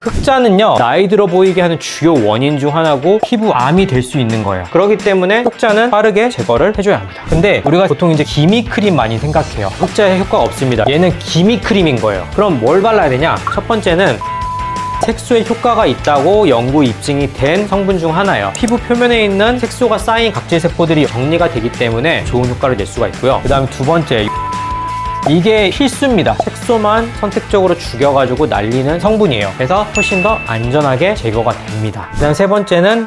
흑자는요, 나이 들어 보이게 하는 주요 원인 중 하나고 피부암이 될 수 있는 거예요. 그렇기 때문에 흑자는 빠르게 제거를 해줘야 합니다. 근데 우리가 보통 이제 기미 크림 많이 생각해요. 흑자에 효과가 없습니다. 얘는 기미 크림인 거예요. 그럼 뭘 발라야 되냐? 첫 번째는 색소에 효과가 있다고 연구 입증이 된 성분 중 하나예요. 피부 표면에 있는 색소가 쌓인 각질 세포들이 정리가 되기 때문에 좋은 효과를 낼 수가 있고요. 그 다음에 두 번째, 이게 필수입니다. 색소만 선택적으로 죽여가지고 날리는 성분이에요. 그래서 훨씬 더 안전하게 제거가 됩니다. 그 다음 세 번째는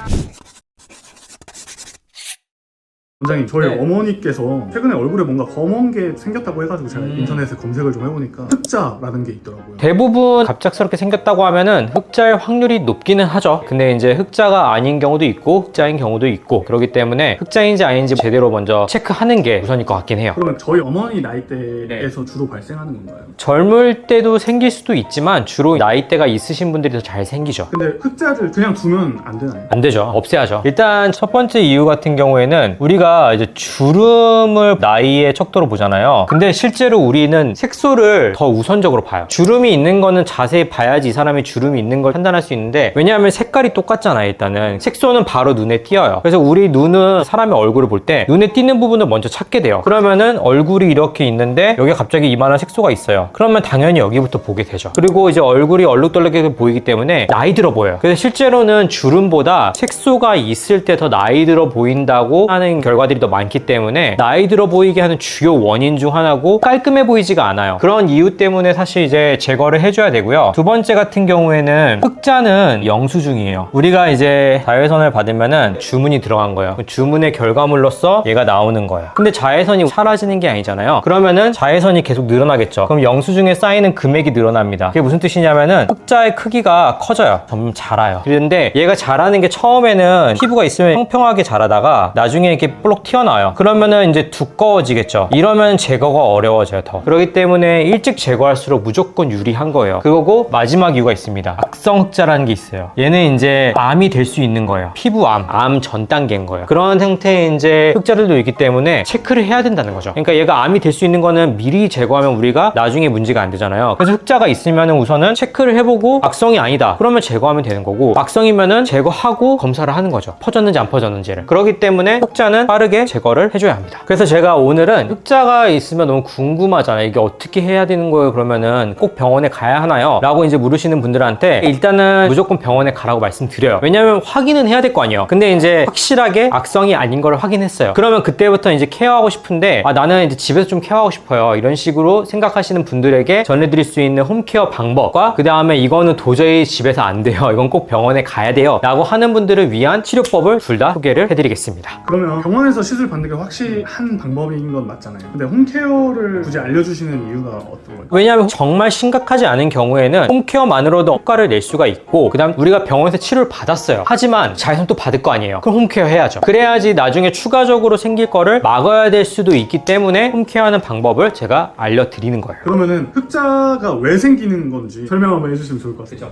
원장님, 저희 네. 어머니께서 최근에 얼굴에 뭔가 검은 게 생겼다고 해가지고 제가 인터넷에 검색을 좀 해보니까 흑자라는 게 있더라고요. 대부분 갑작스럽게 생겼다고 하면은 흑자의 확률이 높기는 하죠. 근데 이제 흑자가 아닌 경우도 있고 흑자인 경우도 있고, 그렇기 때문에 흑자인지 아닌지 제대로 먼저 체크하는 게 우선일 것 같긴 해요. 그러면 저희 어머니 나이대에서 주로 발생하는 건가요? 젊을 때도 생길 수도 있지만 주로 나이대가 있으신 분들이 더 잘 생기죠. 근데 흑자를 그냥 두면 안 되나요? 안 되죠. 없애야죠. 일단 첫 번째 이유 같은 경우에는 우리가 이제 주름을 나이의 척도로 보잖아요. 근데 실제로 우리는 색소를 더 우선적으로 봐요. 주름이 있는 거는 자세히 봐야지 이 사람이 주름이 있는 걸 판단할 수 있는데, 왜냐하면 색깔이 똑같잖아요. 일단은 색소는 바로 눈에 띄어요. 그래서 우리 눈은 사람의 얼굴을 볼 때 눈에 띄는 부분을 먼저 찾게 돼요. 그러면은 얼굴이 이렇게 있는데 여기에 갑자기 이만한 색소가 있어요. 그러면 당연히 여기부터 보게 되죠. 그리고 이제 얼굴이 얼룩덜룩하게 보이기 때문에 나이 들어 보여요. 그래서 실제로는 주름보다 색소가 있을 때 더 나이 들어 보인다고 하는 결과들이 더 많기 때문에 나이 들어 보이게 하는 주요 원인 중 하나고, 깔끔해 보이지가 않아요. 그런 이유 때문에 사실 이제 제거를 해줘야 되고요. 두 번째 같은 경우에는 흑자는 영수증이에요. 우리가 이제 자외선을 받으면은 주문이 들어간 거예요. 주문의 결과물로서 얘가 나오는 거예요. 근데 자외선이 사라지는 게 아니잖아요. 그러면은 자외선이 계속 늘어나겠죠. 그럼 영수증에 쌓이는 금액이 늘어납니다. 그게 무슨 뜻이냐면은 흑자의 크기가 커져요. 점점 자라요. 그런데 얘가 자라는 게 처음에는 피부가 있으면 평평하게 자라다가 나중에 이렇게 볼록 튀어나와요. 그러면은 이제 두꺼워지겠죠. 이러면 제거가 어려워져요. 더. 그렇기 때문에 일찍 제거할수록 무조건 유리한 거예요. 그거고 마지막 이유가 있습니다. 악성 흑자라는 게 있어요. 얘는 이제 암이 될 수 있는 거예요. 피부암, 암 전 단계인 거예요. 그런 형태의 이제 흑자들도 있기 때문에 체크를 해야 된다는 거죠. 그러니까 얘가 암이 될 수 있는 거는 미리 제거하면 우리가 나중에 문제가 안 되잖아요. 그래서 흑자가 있으면은 우선은 체크를 해보고 악성이 아니다, 그러면 제거하면 되는 거고, 악성이면은 제거하고 검사를 하는 거죠. 퍼졌는지 안 퍼졌는지를. 그렇기 때문에 흑자는 빠르게 제거를 해줘야 합니다. 그래서 제가 오늘은 흑자가 있으면 너무 궁금하잖아요. 이게 어떻게 해야 되는 거예요? 그러면은 꼭 병원에 가야 하나요? 라고 이제 물으시는 분들한테 일단은 무조건 병원에 가라고 말씀드려요. 왜냐면 확인은 해야 될 거 아니에요. 근데 이제 확실하게 악성이 아닌 걸 확인했어요. 그러면 그때부터 이제 케어하고 싶은데, 나는 이제 집에서 좀 케어하고 싶어요, 이런 식으로 생각하시는 분들에게 전해드릴 수 있는 홈케어 방법과, 그 다음에 이거는 도저히 집에서 안 돼요, 이건 꼭 병원에 가야 돼요 라고 하는 분들을 위한 치료법을 둘 다 소개를 해드리겠습니다. 그러면 병원에서 시술 받는 게 확실한 방법인 건 맞잖아요. 근데 홈케어를 굳이 알려주시는 이유가 어떤 거예요? 왜냐하면 정말 심각하지 않은 경우에는 홈케어만으로도 효과를 낼 수가 있고, 그 다음 우리가 병원에서 치료를 받았어요. 하지만 자외선 또 받을 거 아니에요. 그럼 홈케어 해야죠. 그래야지 나중에 추가적으로 생길 거를 막아야 될 수도 있기 때문에 홈케어하는 방법을 제가 알려드리는 거예요. 그러면은 흑자가 왜 생기는 건지 설명 한번 해주시면 좋을 것 같아요.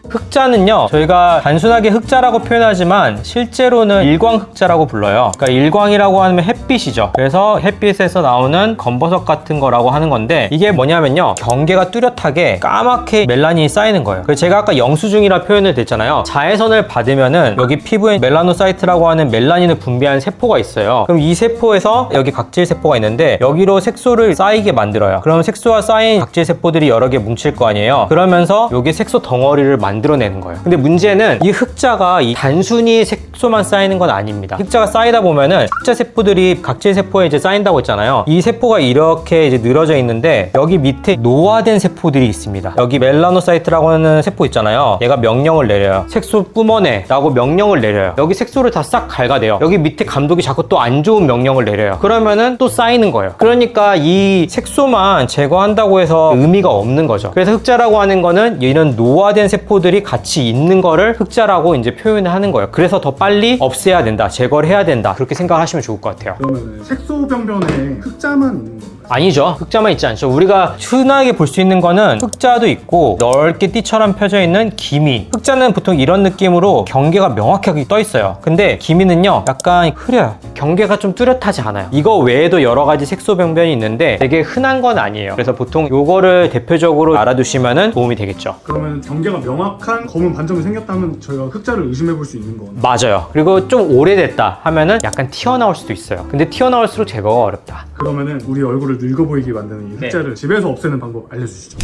흑자는요, 저희가 단순하게 흑자라고 표현하지만 실제로는 일광흑자라고 불러요. 그러니까 일광이라고 하면 햇빛이죠. 그래서 햇빛에서 나오는 검버섯 같은 거라고 하는 건데, 이게 뭐냐면요, 경계가 뚜렷하게 까맣게 멜라닌이 쌓이는 거예요. 그래서 제가 아까 영수증이라 표현을 됐잖아요. 자외선을 받으면은 여기 피부에 멜라노사이트라고 하는 멜라닌을 분비하는 세포가 있어요. 그럼 이 세포에서 여기 각질 세포가 있는데 여기로 색소를 쌓이게 만들어요. 그럼 색소가 쌓인 각질 세포들이 여러 개 뭉칠 거 아니에요. 그러면서 여기 색소 덩어리를 만들어내는 거예요. 근데 문제는 이 흑자가 단순히 색소만 쌓이는 건 아닙니다. 흑자가 쌓이다 보면은 흑자 세포들이 각질 세포에 이제 쌓인다고 했잖아요. 이 세포가 이렇게 이제 늘어져 있는데 여기 밑에 노화된 세포들이 있습니다. 여기 멜라노사이트라고 하는 세포 있잖아요. 얘가 명령을 내려요. 색소 뿜어내 라고 명령을 내려요. 여기 색소를 다 싹 갉아내요. 여기 밑에 감독이 자꾸 또 안 좋은 명령을 내려요. 그러면은 또 쌓이는 거예요. 그러니까 이 색소만 제거한다고 해서 의미가 없는 거죠. 그래서 흑자라고 하는 거는 이런 노화된 세포들이 같이 있는 거를 흑자라고 이제 표현을 하는 거예요. 그래서 더 빨리 없애야 된다, 제거를 해야 된다, 그렇게 생각하시면 좋을 것 같아요. 그러면 색소병변에 흑자만 있는 건가요? 아니죠. 흑자만 있지 않죠. 우리가 흔하게 볼 수 있는 거는 흑자도 있고 넓게 띠처럼 펴져 있는 기미. 흑자는 보통 이런 느낌으로 경계가 명확하게 떠 있어요. 근데 기미는요 약간 흐려요. 경계가 좀 뚜렷하지 않아요. 이거 외에도 여러 가지 색소 병변이 있는데 되게 흔한 건 아니에요. 그래서 보통 요거를 대표적으로 알아두시면 도움이 되겠죠. 그러면 경계가 명확한 검은 반점이 생겼다면 저희가 흑자를 의심해 볼 수 있는 거네요. 맞아요. 그리고 좀 오래됐다 하면은 약간 튀어나올 수도 있어요. 근데 튀어나올수록 제거가 어렵다. 그러면은 우리 얼굴을 늙어 보이게 만드는 이 흑자를 네. 집에서 없애는 방법 알려주시죠.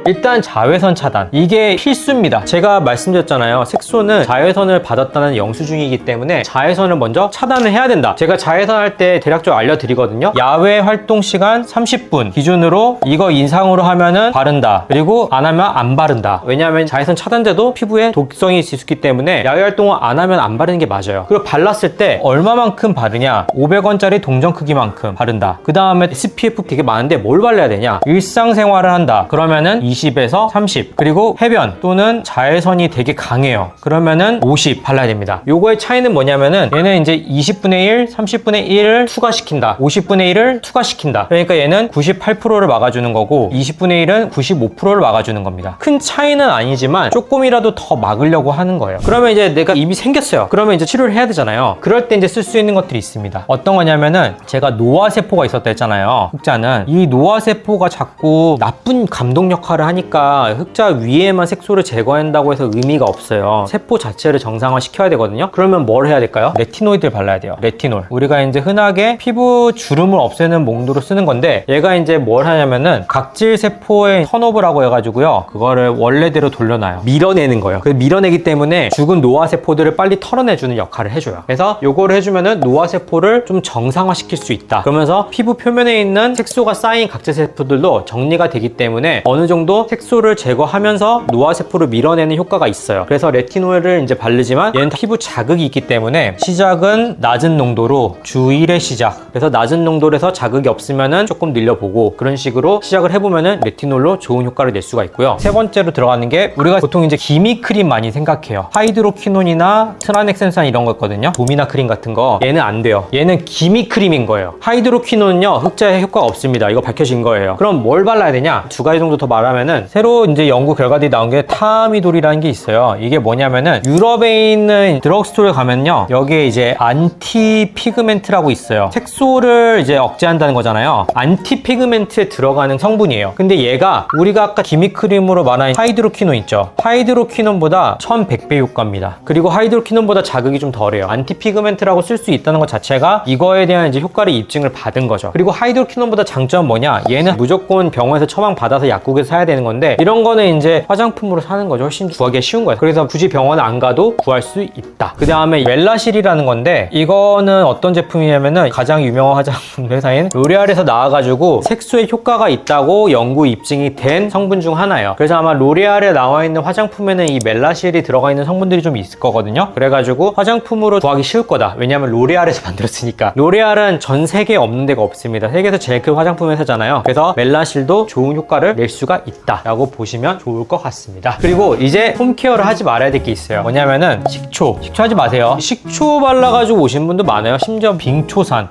일단 자외선 차단, 이게 필수입니다. 제가 말씀드렸잖아요. 색소는 자외선을 받았다는 영수증이기 때문에 자외선을 먼저 차단을 해야 된다. 제가 자외선 할 때 대략적으로 알려드리거든요. 야외 활동 시간 30분 기준으로 이거 인상으로 하면은 바른다. 그리고 안 하면 안 바른다. 왜냐하면 자외선 차단제도 피부에 독성이 있을 수 있기 때문에 야외 활동을 안 하면 안 바르는 게 맞아요. 그리고 발랐을 때 얼마만큼 바르냐? 500원짜리 동전 크기만큼 바른다. 그 다음에 SPF 되게 많은데 뭘 발라야 되냐? 일상생활을 한다. 그러면은 20에서 30. 그리고 해변 또는 자외선이 되게 강해요. 그러면은 50 발라야 됩니다. 요거의 차이는 뭐냐면은 얘는 이제 20분의 1, 30분의 1을 투과시킨다. 50분의 1을 투과시킨다. 그러니까 얘는 98%를 막아주는 거고 20분의 1은 95%를 막아주는 겁니다. 큰 차이는 아니지만 조금이라도 더 막으려고 하는 거예요. 그러면 이제 내가 이미 생겼어요. 그러면 이제 치료를 해야 되잖아요. 그럴 때 이제 쓸 수 있는 것들이 있습니다. 어떤 거냐면은 제가 노화세포가 있었다 했잖아요. 흑자는 이 노화세포가 자꾸 나쁜 감독 역할을 하니까 흑자 위에만 색소를 제거한다고 해서 의미가 없어요. 세포 자체를 정상화시켜야 되거든요. 그러면 뭘 해야 될까요? 레티노이드를 발라야 돼요. 레티놀. 우리가 이제 흔하게 피부 주름을 없애는 몽도로 쓰는 건데 얘가 이제 뭘 하냐면은 각질 세포의 턴오버라고 해가지고요. 그거를 원래대로 돌려놔요. 밀어내는 거예요. 그 밀어내기 때문에 죽은 노화세포들을 빨리 털어내주는 역할을 해줘요. 그래서 요거를 해주면은 노화세포를 좀 정상화시킬 수 있다. 그러면서 피부 표면에 있는 색소가 쌓인 각질 세포들도 정리가 되기 때문에 어느 정도 색소를 제거하면서 노화세포를 밀어내는 효과가 있어요. 그래서 레티놀을 이제 바르지만 얘는 피부 자극이 있기 때문에 시작은 낮은 농도로 주 1회 시작. 그래서 낮은 농도로 해서 자극이 없으면은 조금 늘려보고 그런 식으로 시작을 해보면은 레티놀로 좋은 효과를 낼 수가 있고요. 세 번째로 들어가는 게 우리가 보통 이제 기미 크림 많이 생각해요. 하이드로퀴논이나 트라넥센산 이런 거 있거든요. 도미나 크림 같은 거. 얘는 안 돼요. 얘는 기미 크림인 거예요. 하이드로퀴논은요 흑자에 효과가 없습니다. 이거 밝혀진 거예요. 그럼 뭘 발라야 되냐? 두 가지 정도 더 말하면은 새로 이제 연구 결과들이 나온 게 타미돌이라는 게 있어요. 이게 뭐냐면은 유럽에 있는 드럭스토어에 가면요 여기에 이제 안티 피그멘트라고 있어요. 색소를 이제 억제한다는 거잖아요. 안티 피그멘트에 들어가는 성분이에요. 근데 얘가 우리가 아까 기미크림으로 말한 하이드로퀴논 있죠. 하이드로퀴논보다 1100배 효과입니다. 그리고 하이드로퀴논보다 자극이 좀 덜해요. 안티 피그멘트라고 쓸 수 있다는 것 자체가 이거에 대한 이제 효과를 입증을 받은 거죠. 그리고 하이드로퀴논보다 장점은 뭐냐? 얘는 무조건 병원에서 처방 받아서 약국에서 사야 되는 건데 이런 거는 이제 화장품으로 사는 거죠. 훨씬 구하기가 쉬운 거예요. 그래서 굳이 병원 안 가도 구할 수 있다. 그 다음에 멜라실이라는 건데 이거는 어떤 제품이냐면은 가장 유명한 화장품 회사인 로레알에서 나와가지고 색소에 효과가 있다고 연구 입증이 된 성분 중 하나예요. 그래서 아마 로레알에 나와 있는 화장품에는 이 멜라실이 들어가 있는 성분들이 좀 있을 거거든요. 그래가지고 화장품으로 구하기 쉬울 거다. 왜냐면 로레알에서 만들었으니까. 로레알은 전 세계에 없는 데가 없습니다. 세계에서 제일 큰 화장품 회사잖아요. 그래서 멜라실도 좋은 효과를 낼 수가 있다 라고 보시면 좋을 것 같습니다. 그리고 이제 홈케어를 하지 말아야 될 게 있어요. 뭐냐면은 식초 하지 마세요. 식초 발라가지고 오신 분도 많아요. 심지어 빙초산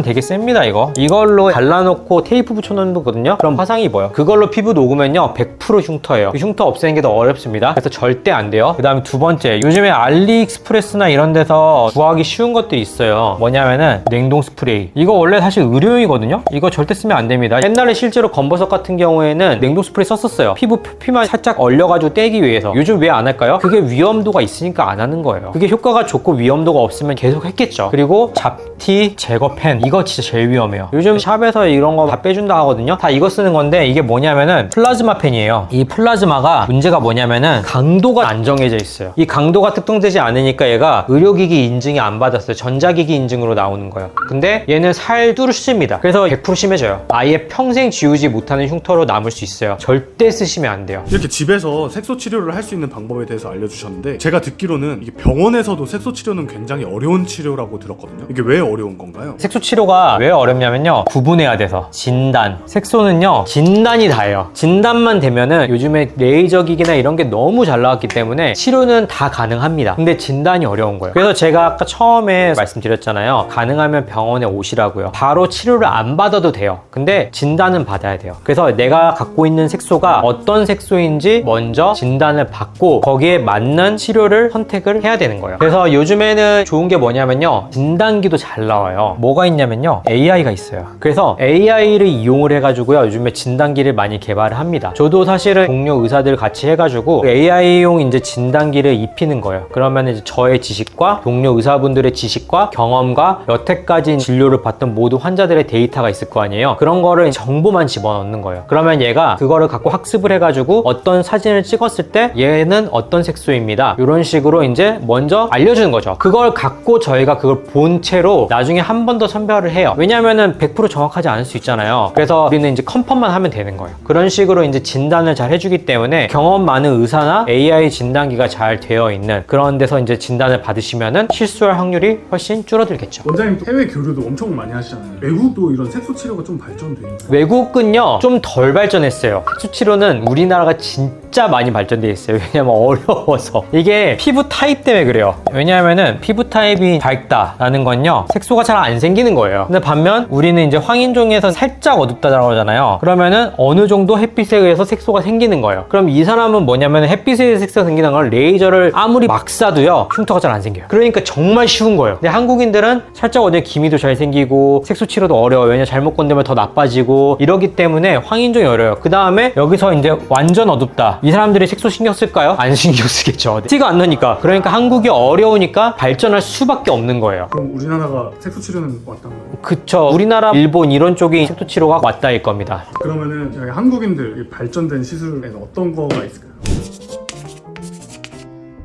되게 셉니다. 이걸로 발라놓고 테이프 붙여놓는 거거든요. 그럼 화상이 입어요. 그걸로 피부 녹으면요 100% 흉터예요. 이 흉터 없애는 게 더 어렵습니다. 그래서 절대 안 돼요. 그 다음에 두 번째, 요즘에 알리익스프레스나 이런 데서 구하기 쉬운 것들이 있어요. 뭐냐면은 냉동 스프레이. 이거 원래 사실 의료용이거든요. 이거 절대 쓰면 안 됩니다. 옛날에 실제로 검버섯 같은 경우에는 냉동 스프레이 썼었어요. 피부 표피만 살짝 얼려가지고 떼기 위해서. 요즘 왜 안 할까요? 그게 위험도가 있으니까 안 하는 거예요. 그게 효과가 좋고 위험도가 없으면 계속 했겠죠. 그리고 잡티 제거 펜, 이거 진짜 제일 위험해요. 요즘 샵에서 이런 거 다 빼준다 하거든요. 다 이거 쓰는 건데 이게 뭐냐면은 플라즈마 펜이에요. 이 플라즈마가 문제가 뭐냐면은 강도가 안 정해져 있어요. 이 강도가 특정되지 않으니까 얘가 의료기기 인증이 안 받았어요. 전자기기 인증으로 나오는 거예요. 근데 얘는 살 뚫습니다. 그래서 100% 심해져요. 아예 평생 지우지 못하는 흉터로 남을 수 있어요. 절대 쓰시면 안 돼요. 이렇게 집에서 색소 치료를 할 수 있는 방법에 대해서 알려주셨는데 제가 듣기로는 이게 병원에서도 색소 치료는 굉장히 어려운 치료라고 들었거든요. 이게 왜 어려운 건가요? 색소 치료가 왜 어렵냐면요, 구분해야 돼서. 진단, 색소는요 진단이 다예요. 진단만 되면은 요즘에 레이저 기기나 이런 게 너무 잘 나왔기 때문에 치료는 다 가능합니다. 근데 진단이 어려운 거예요. 그래서 제가 아까 처음에 말씀드렸잖아요, 가능하면 병원에 오시라고요. 바로 치료를 안 받아도 돼요. 근데 진단은 받아야 돼요. 그래서 내가 갖고 있는 색소가 어떤 색소인지 먼저 진단을 받고 거기에 맞는 치료를 선택을 해야 되는 거예요. 그래서 요즘에는 좋은 게 뭐냐면요, 진단기도 잘 나와요. 뭐가 있냐면요, AI가 있어요. 그래서 AI를 이용을 해가지고요, 요즘에 진단기를 많이 개발을 합니다. 저도 사실은 동료 의사들 같이 해가지고 AI용 이제 진단기를 입히는 거예요. 그러면 이제 저의 지식과 동료 의사분들의 지식과 경험과 여태까지 진료를 받던 모든 환자들의 데이터가 있을 거 아니에요. 그런 거를 정보만 집어넣는 거예요. 그러면 얘가 그거를 갖고 학습을 해가지고 어떤 사진을 찍었을 때 얘는 어떤 색소입니다, 이런 식으로 이제 먼저 알려주는 거죠. 그걸 갖고 저희가 그걸 본 채로 나중에 한 번 더 선별을 해요. 왜냐면은 100% 정확하지 않을 수 있잖아요. 그래서 우리는 이제 컨펌만 하면 되는 거예요. 그런 식으로 이제 진단을 잘 해주기 때문에 경험 많은 의사나 AI 진단기가 잘 되어 있는 그런 데서 이제 진단을 받으시면은 실수할 확률이 훨씬 줄어들겠죠. 원장님 해외 교류도 엄청 많이 하시잖아요. 외국도 이런 색소 치료가 좀 발전돼 있나요? 외국은요 좀 덜 발전했어요. 색소 치료는 우리나라가 진짜 많이 발전돼 있어요. 왜냐면 어려워서. 이게 피부 타입 때문에 그래요. 왜냐하면은 피부 타입이 밝다라는 건요, 색소가 잘 안 생기는 거예요. 근데 반면 우리는 이제 황인종에서 살짝 어둡다라고 하잖아요. 그러면은 어느 정도 햇빛에 의해서 색소가 생기는 거예요. 그럼 이 사람은 뭐냐면 햇빛에 의해서 색소가 생기는 걸 레이저를 아무리 막 쏴도요 흉터가 잘 안 생겨요. 그러니까 정말 쉬운 거예요. 근데 한국인들은 살짝 어디 기미도 잘 생기고 색소 치료도 어려워요. 왜냐 잘못 건들면 더 나빠지고 이러기 때문에 황인종이 어려워요. 그 다음에 여기서 이제 완전 어둡다, 이 사람들이 색소 신경 쓸까요? 안 신경 쓰겠죠. 티가 안 나니까. 그러니까 한국이 어려우니까 발전할 수밖에 없는 거예요. 그럼 우리나라가 색소 치료는 왔단 거예요? 그쵸. 우리나라, 일본 이런 쪽이 색소 치료가 왔다일 겁니다. 그러면은 저희 한국인들 이 발전된 시술에는 어떤 거가 있을까요?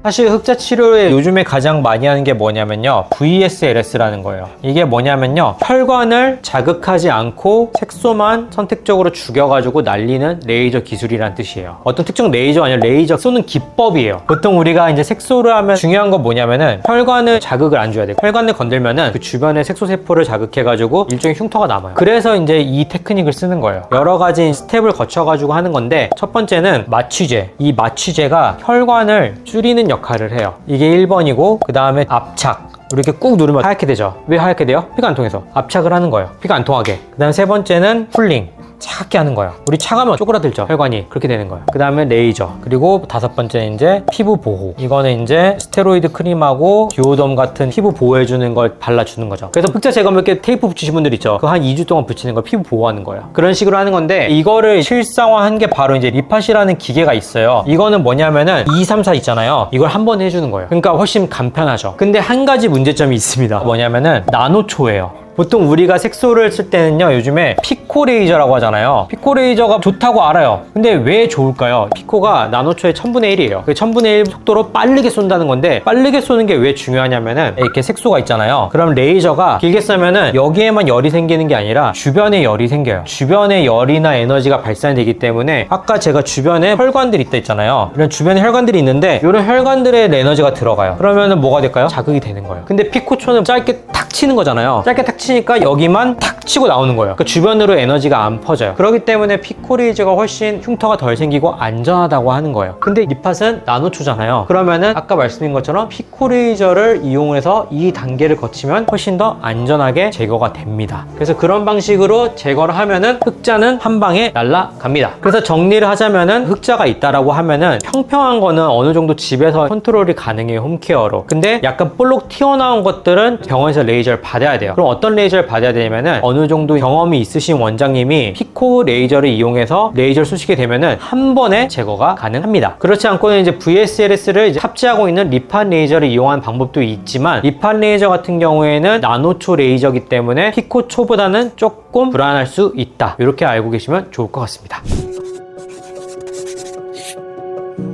사실 흑자 치료에 요즘에 가장 많이 하는 게 뭐냐면요, VSLS라는 거예요. 이게 뭐냐면요, 혈관을 자극하지 않고 색소만 선택적으로 죽여가지고 날리는 레이저 기술이란 뜻이에요. 어떤 특정 레이저가 아니라 레이저 쏘는 기법이에요. 보통 우리가 이제 색소를 하면 중요한 건 뭐냐면은 혈관을 자극을 안 줘야 돼요. 혈관을 건들면은 그 주변의 색소 세포를 자극해가지고 일종의 흉터가 남아요. 그래서 이제 이 테크닉을 쓰는 거예요. 여러 가지 스텝을 거쳐가지고 하는 건데, 첫 번째는 마취제. 이 마취제가 혈관을 줄이는 역할을 해요. 이게 1번이고, 그 다음에 압착. 이렇게 꾹 누르면 하얗게 되죠. 왜 하얗게 돼요? 피가 안 통해서. 압착을 하는 거예요. 피가 안 통하게. 그 다음 세 번째는 쿨링. 차갑게 하는 거예요. 우리 차가면 쪼그라들죠, 혈관이. 그렇게 되는 거예요. 그 다음에 레이저. 그리고 다섯 번째는 이제 피부 보호. 이거는 이제 스테로이드 크림하고 듀오덤 같은 피부 보호해주는 걸 발라주는 거죠. 그래서 흑자 제거면 이렇게 테이프 붙이신 분들 있죠. 그 한 2주 동안 붙이는 걸 피부 보호하는 거예요. 그런 식으로 하는 건데, 이거를 실상화한 게 바로 이제 리팟이라는 기계가 있어요. 이거는 뭐냐면은 2, 3, 4 있잖아요. 이걸 한 번에 해주는 거예요. 그러니까 훨씬 간편하죠. 근데 한 가지 문제점이 있습니다. 뭐냐면은 나노초예요. 보통 우리가 색소를 쓸 때는요, 요즘에 피코 레이저라고 하잖아요. 피코 레이저가 좋다고 알아요. 근데 왜 좋을까요? 피코가 나노초의 1000분의 1이에요. 그 1000분의 1 속도로 빠르게 쏜다는 건데, 빠르게 쏘는 게 왜 중요하냐면은 이렇게 색소가 있잖아요. 그럼 레이저가 길게 쏘면은 여기에만 열이 생기는 게 아니라 주변에 열이 생겨요. 주변에 열이나 에너지가 발산되기 때문에, 아까 제가 주변에 혈관들이 있다 했잖아요. 이런 주변에 혈관들이 있는데 이런 혈관들의 에너지가 들어가요. 그러면은 뭐가 될까요? 자극이 되는 거예요. 근데 피코초는 짧게 탁 치는 거잖아요. 짧게 탁 치니까 여기만 탁 치고 나오는 거예요. 그 주변으로 에너지가 안 퍼져요. 그렇기 때문에 피코 레이저가 훨씬 흉터가 덜 생기고 안전하다고 하는 거예요. 근데 리팟은 나노초잖아요. 그러면은 아까 말씀드린 것처럼 피코 레이저를 이용해서 이 단계를 거치면 훨씬 더 안전하게 제거가 됩니다. 그래서 그런 방식으로 제거를 하면은 흑자는 한 방에 날아갑니다. 그래서 정리를 하자면은 흑자가 있다라고 하면은 평평한 거는 어느 정도 집에서 컨트롤이 가능해요, 홈케어로. 근데 약간 볼록 튀어나온 것들은 병원에서 레이저를 받아야 돼요. 그럼 어떤 레이저를 받아야 되냐면은 어느 정도 경험이 있으신 원장님이 피코 레이저를 이용해서 레이저를 쏘시게 되면은 한 번에 제거가 가능합니다. 그렇지 않고는 이제 VSLS를 이제 탑재하고 있는 리팟 레이저를 이용하는 방법도 있지만, 리팟 레이저 같은 경우에는 나노초 레이저이기 때문에 피코초보다는 조금 불안할 수 있다. 이렇게 알고 계시면 좋을 것 같습니다.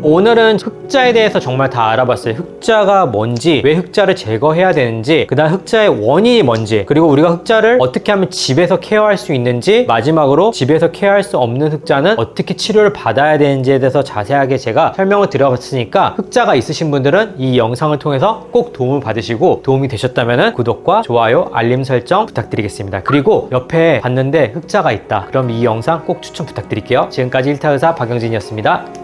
오늘은 흑자에 대해서 정말 다 알아봤어요. 흑자가 뭔지, 왜 흑자를 제거해야 되는지, 그 다음 흑자의 원인이 뭔지, 그리고 우리가 흑자를 어떻게 하면 집에서 케어할 수 있는지, 마지막으로 집에서 케어할 수 없는 흑자는 어떻게 치료를 받아야 되는지에 대해서 자세하게 제가 설명을 드려봤으니까 흑자가 있으신 분들은 이 영상을 통해서 꼭 도움을 받으시고 도움이 되셨다면 구독과 좋아요, 알림 설정 부탁드리겠습니다. 그리고 옆에 봤는데 흑자가 있다. 그럼 이 영상 꼭 추천 부탁드릴게요. 지금까지 1타 의사 박영진이었습니다.